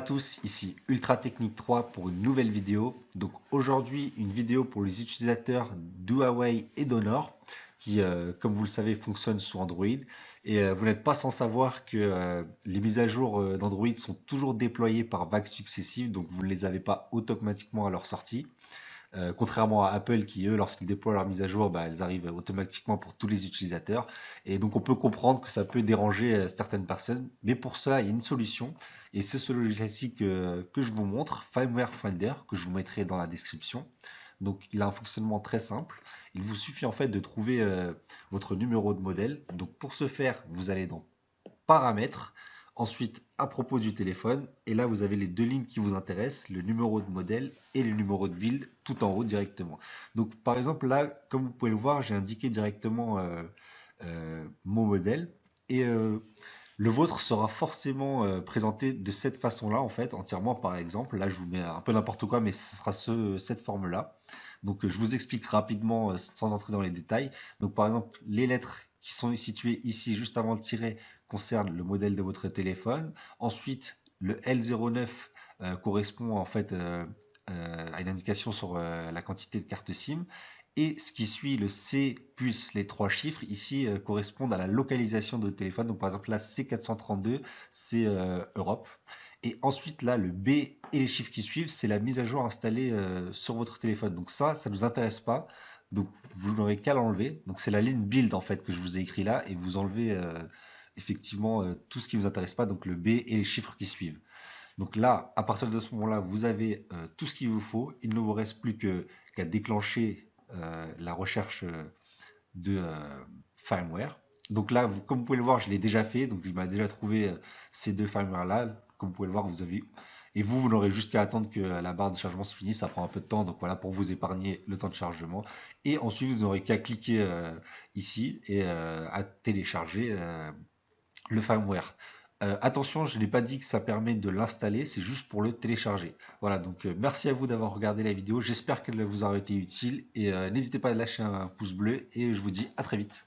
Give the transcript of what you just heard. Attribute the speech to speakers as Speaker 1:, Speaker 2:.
Speaker 1: tous, ici Ultra Technique 3 pour une nouvelle vidéo. Donc aujourd'hui, une vidéo pour les utilisateurs d'Huawei et d'Honor qui, comme vous le savez, fonctionnent sous Android. Et vous n'êtes pas sans savoir que les mises à jour d'Android sont toujours déployées par vagues successives, donc vous ne les avez pas automatiquement à leur sortie. Contrairement à Apple qui, eux, lorsqu'ils déploient leur mise à jour, elles arrivent automatiquement pour tous les utilisateurs. Et donc on peut comprendre que ça peut déranger certaines personnes. Mais pour cela, il y a une solution. Et c'est ce logiciel que je vous montre, Firmware Finder, que je vous mettrai dans la description. Donc il a un fonctionnement très simple. Il vous suffit en fait de trouver votre numéro de modèle. Donc pour ce faire, vous allez dans Paramètres. Ensuite, à propos du téléphone, et là vous avez les deux lignes qui vous intéressent, le numéro de modèle et le numéro de build, tout en haut directement. Donc par exemple là, comme vous pouvez le voir, j'ai indiqué directement mon modèle, et le vôtre sera forcément présenté de cette façon-là, en fait, entièrement par exemple. Là je vous mets un peu n'importe quoi, mais ce sera cette forme-là. Donc je vous explique rapidement sans entrer dans les détails. Donc par exemple, les lettres qui sont situées ici juste avant le tiret concerne le modèle de votre téléphone. Ensuite, le L09 correspond en fait à une indication sur la quantité de carte SIM. Et ce qui suit, le C plus les trois chiffres, ici correspondent à la localisation de votre téléphone. Donc par exemple là, C432, c'est Europe. Et ensuite là, le B et les chiffres qui suivent, c'est la mise à jour installée sur votre téléphone. Donc ça ne nous intéresse pas. Donc vous n'aurez qu'à l'enlever. Donc c'est la ligne build en fait que je vous ai écrit là. Et vous enlevez effectivement tout ce qui ne vous intéresse pas, donc le B et les chiffres qui suivent. Donc là, à partir de ce moment-là, vous avez tout ce qu'il vous faut. Il ne vous reste plus qu'à déclencher la recherche de firmware. Donc là, comme vous pouvez le voir, je l'ai déjà fait. Donc il m'a déjà trouvé ces deux firmware-là. Comme vous pouvez le voir, vous avez... Et vous n'aurez juste qu'à attendre que la barre de chargement se finisse. Ça prend un peu de temps. Donc voilà, pour vous épargner le temps de chargement. Et ensuite, vous n'aurez qu'à cliquer ici et à télécharger le firmware. Attention, je n'ai pas dit que ça permet de l'installer, c'est juste pour le télécharger. Voilà, donc merci à vous d'avoir regardé la vidéo, j'espère qu'elle vous aura été utile et n'hésitez pas à lâcher un pouce bleu et je vous dis à très vite.